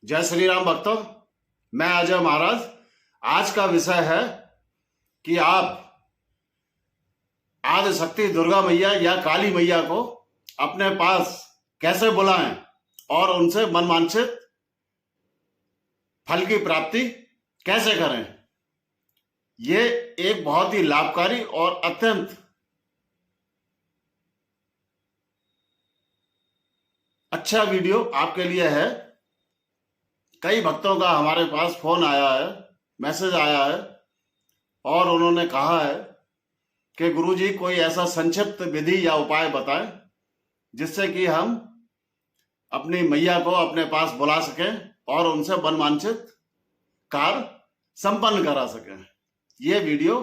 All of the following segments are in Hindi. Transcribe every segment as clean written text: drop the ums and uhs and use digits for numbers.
जय श्री राम भक्तों। मैं अजय महाराज। आज का विषय है कि आप आदि शक्ति दुर्गा मैया या काली मैया को अपने पास कैसे बुलाएं और उनसे मनवांछित फल की प्राप्ति कैसे करें। ये एक बहुत ही लाभकारी और अत्यंत अच्छा वीडियो आपके लिए है। कई भक्तों का हमारे पास फोन आया है, मैसेज आया है और उन्होंने कहा है कि गुरुजी कोई ऐसा संक्षिप्त विधि या उपाय बताएं जिससे कि हम अपनी मैया को अपने पास बुला सकें और उनसे मनवांछित कार्य संपन्न करा सकें। ये वीडियो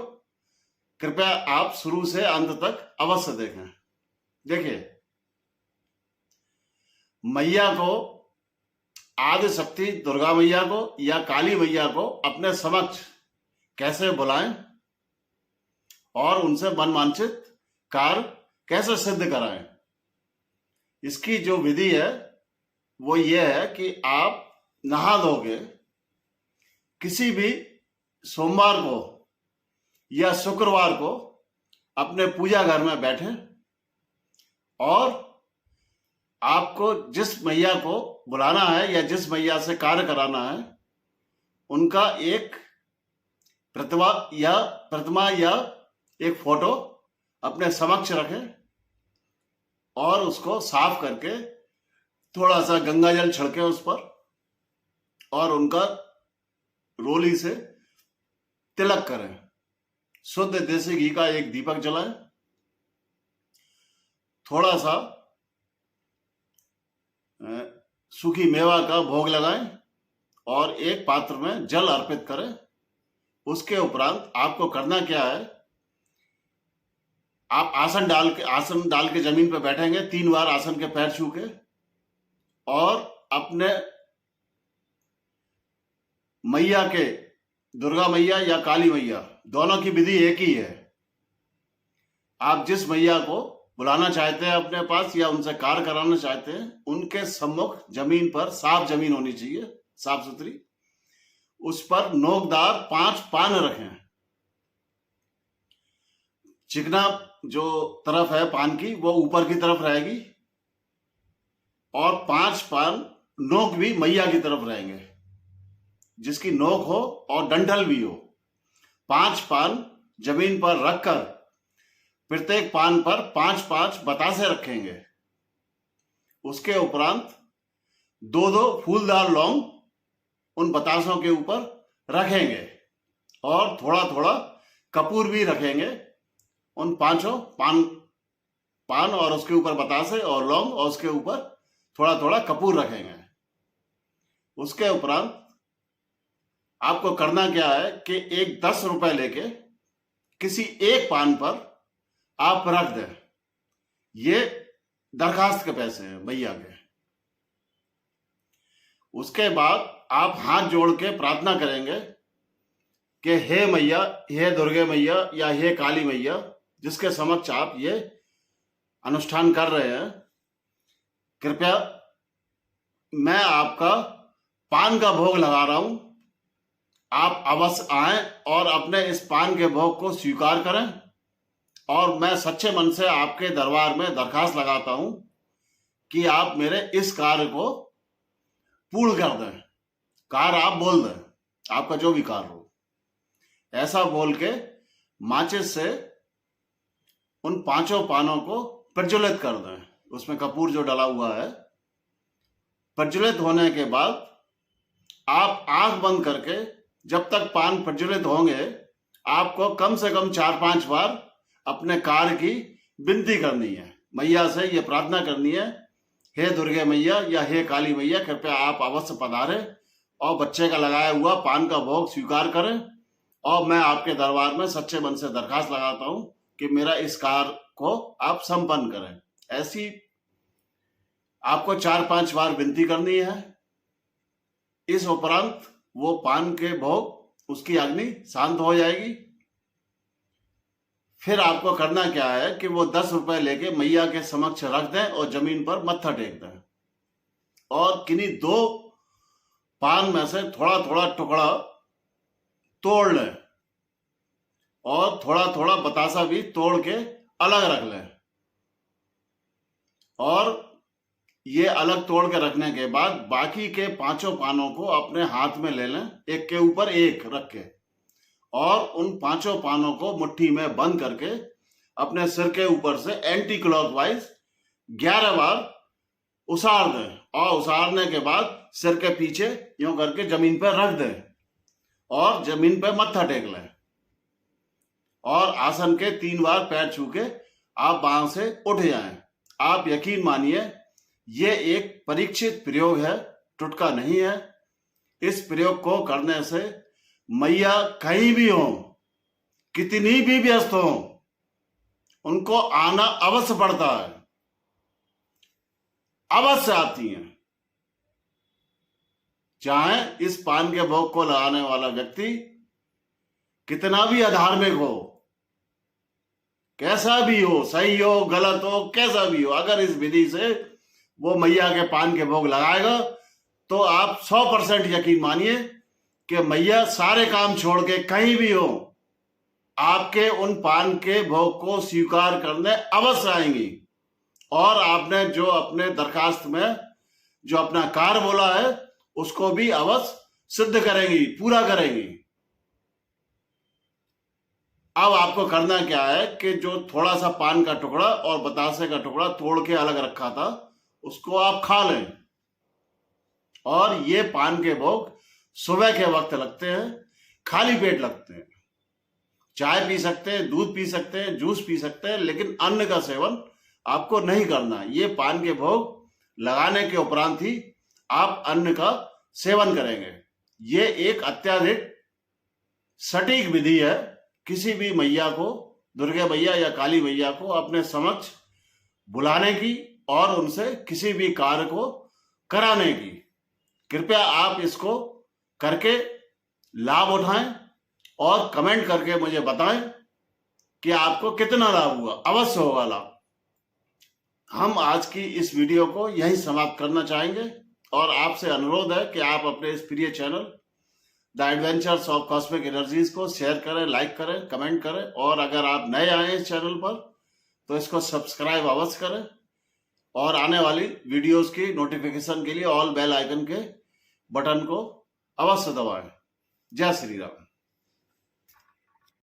कृपया आप शुरू से अंत तक अवश्य देखें। देखिए, मैया को, आदि शक्ति दुर्गा मैया को या काली मैया को अपने समक्ष कैसे बुलाएं और उनसे मनवांछित कार्य कैसे सिद्ध कराएं। इसकी जो विधि है वो ये है कि आप नहा धोके किसी भी सोमवार को या शुक्रवार को अपने पूजा घर में बैठें और आपको जिस मैया को बुलाना है या जिस मैया से कार्य कराना है उनका एक प्रतिमा या एक फोटो अपने समक्ष रखें और उसको साफ करके थोड़ा सा गंगा जल छिड़के उस पर और उनका रोली से तिलक करें। शुद्ध देसी घी का एक दीपक जलाएं, थोड़ा सा सूखी मेवा का भोग लगाएं और एक पात्र में जल अर्पित करें। उसके उपरांत आपको करना क्या है, आप आसन डाल के जमीन पर बैठेंगे, 3 बार आसन के पैर छू के, और अपने मैया के, दुर्गा मैया या काली मैया, दोनों की विधि एक ही है। आप जिस मैया को बुलाना चाहते हैं अपने पास या उनसे कार्य कराना चाहते हैं उनके सम्मुख जमीन पर, साफ जमीन होनी चाहिए, साफ सुथरी, उस पर नोकदार 5 पान रखें। चिकना जो तरफ है पान की वो ऊपर की तरफ रहेगी और 5 पान नोक भी मैया की तरफ रहेंगे, जिसकी नोक हो और डंठल भी हो। 5 पान जमीन पर रखकर प्रत्येक पान पर 5-5 बतासे रखेंगे। उसके उपरांत 2-2 फूलदार लौंग उन बतासों के ऊपर रखेंगे और थोड़ा थोड़ा कपूर भी रखेंगे। उन 5 पान और उसके ऊपर बतासे और लौंग और उसके ऊपर थोड़ा थोड़ा कपूर रखेंगे। उसके उपरांत आपको करना क्या है कि एक 10 रुपए लेके किसी एक पान पर आप रख दें। ये दरखास्त के पैसे हैं मैया के। उसके बाद आप हाथ जोड़ के प्रार्थना करेंगे कि हे मैया, हे दुर्गे मैया या हे काली मैया, जिसके समक्ष आप ये अनुष्ठान कर रहे हैं, कृपया मैं आपका पान का भोग लगा रहा हूं, आप अवश्य आएं और अपने इस पान के भोग को स्वीकार करें और मैं सच्चे मन से आपके दरबार में दरखास्त लगाता हूं कि आप मेरे इस कार्य को पूर्ण कर दें। कार्य आप बोल दें, आपका जो भी कार्य हो, ऐसा बोल के माचिस से उन 5 पानों को प्रज्वलित कर दें। उसमें कपूर जो डला हुआ है, प्रज्वलित होने के बाद आप आंख बंद करके जब तक पान प्रज्वलित होंगे आपको कम से कम 4-5 बार अपने कार्य की विनती करनी है। मैया से ये प्रार्थना करनी है, हे दुर्गे मैया या हे काली मैया, कृपया आप अवश्य पधारें और बच्चे का लगाया हुआ पान का भोग स्वीकार करें और मैं आपके दरबार में सच्चे मन से दरखास्त लगाता हूं कि मेरा इस कार्य को आप संपन्न करें। ऐसी आपको 4-5 बार विनती करनी है। इस उपरांत वो पान के भोग, उसकी अग्नि शांत हो जाएगी। फिर आपको करना क्या है कि वो 10 रुपए लेके मैया के समक्ष रख दें और जमीन पर मत्था टेक दें और किन्हीं 2 पान में से थोड़ा थोड़ा टुकड़ा तोड़ लें और थोड़ा थोड़ा बतासा भी तोड़ के अलग रख लें। और ये अलग तोड़ के रखने के बाद बाकी के 5 पानों को अपने हाथ में ले लें, एक के ऊपर एक रख के, और उन 5 पानों को मुट्ठी में बंद करके अपने सिर के ऊपर से एंटी क्लॉकवाइज 11 बार उसार दें। और उसारने के बाद सिर के पीछे यूं करके जमीन पर रख दें और जमीन पर मत्था टेक लें। और आसन के 3 बार पैर छू के आप वहां से उठ जाएं। आप यकीन मानिए, ये एक परीक्षित प्रयोग है, टुटका नहीं है। इस प्रयोग को करने से मैया कहीं भी हो, कितनी भी व्यस्त हो, उनको आना अवश्य पड़ता है, अवश्य आती हैं। चाहे इस पान के भोग को लगाने वाला व्यक्ति कितना भी अधार्मिक हो, कैसा भी हो, सही हो गलत हो, कैसा भी हो, अगर इस विधि से वो मैया के पान के भोग लगाएगा तो आप 100% यकीन मानिए कि मैया सारे काम छोड़ के कहीं भी हो, आपके उन पान के भोग को स्वीकार करने अवश्य आएंगी। और आपने जो अपने दरखास्त में जो अपना कार्य बोला है उसको भी अवश्य सिद्ध करेंगी, पूरा करेंगी। अब आपको करना क्या है कि जो थोड़ा सा पान का टुकड़ा और बतासे का टुकड़ा तोड़ के अलग रखा था उसको आप खा लें। और ये पान के भोग सुबह के वक्त लगते हैं, खाली पेट लगते हैं। चाय पी सकते हैं, दूध पी सकते हैं, जूस पी सकते हैं, लेकिन अन्न का सेवन आपको नहीं करना। ये पान के भोग लगाने के उपरांत ही आप अन्न का सेवन करेंगे। ये एक अत्याधिक सटीक विधि है। किसी भी मैया को, दुर्गा मैया या काली मैया को अपने समक्ष बुलाने की और उनसे किसी भी कार्य को कराने की। कृपया आप इसको करके लाभ उठाएं और कमेंट करके मुझे बताएं कि आपको कितना लाभ हुआ। अवश्य होगा लाभ। हम आज की इस वीडियो को यहीं समाप्त करना चाहेंगे और आपसे अनुरोध है कि आप अपने इस प्रिय channel the adventures of cosmic energies को शेयर करें, लाइक करें, कमेंट करें। और अगर आप नए आए इस चैनल पर तो इसको सब्सक्राइब अवश्य करें और आने वाली वीडियोस की नोटिफिकेशन के लिए ऑल बेल आइकन के बटन को अवश्य दबाएं। जय श्री राम।